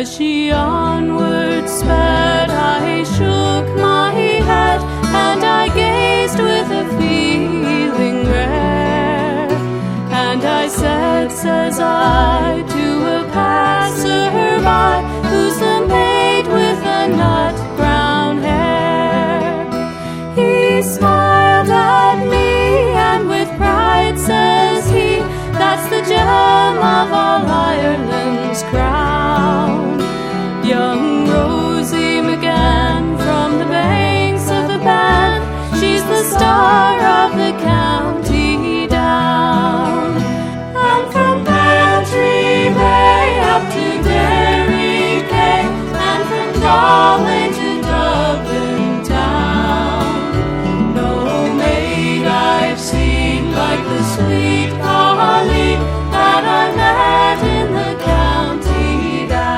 As she onward sped, I shook my head, and I gazed with a feeling rare. And I said, says I, to a passer-by, who's the maid with the nut brown hair? He smiled at me, and with pride says he, that's the gem of all Ireland's crown. Young Rosie McGann from the banks of the Bann, she's the star of the county down. And from Bantry Bay up to Derry Quay, and from Galway to Dublin town, no maid I've seen like the sweet Colleen that I met in the county down.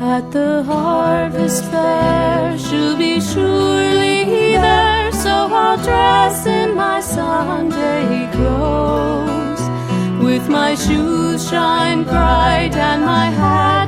At the harvest fair, she'll be surely there, so I'll dress in my Sunday clothes, with my shoes shine bright and my hat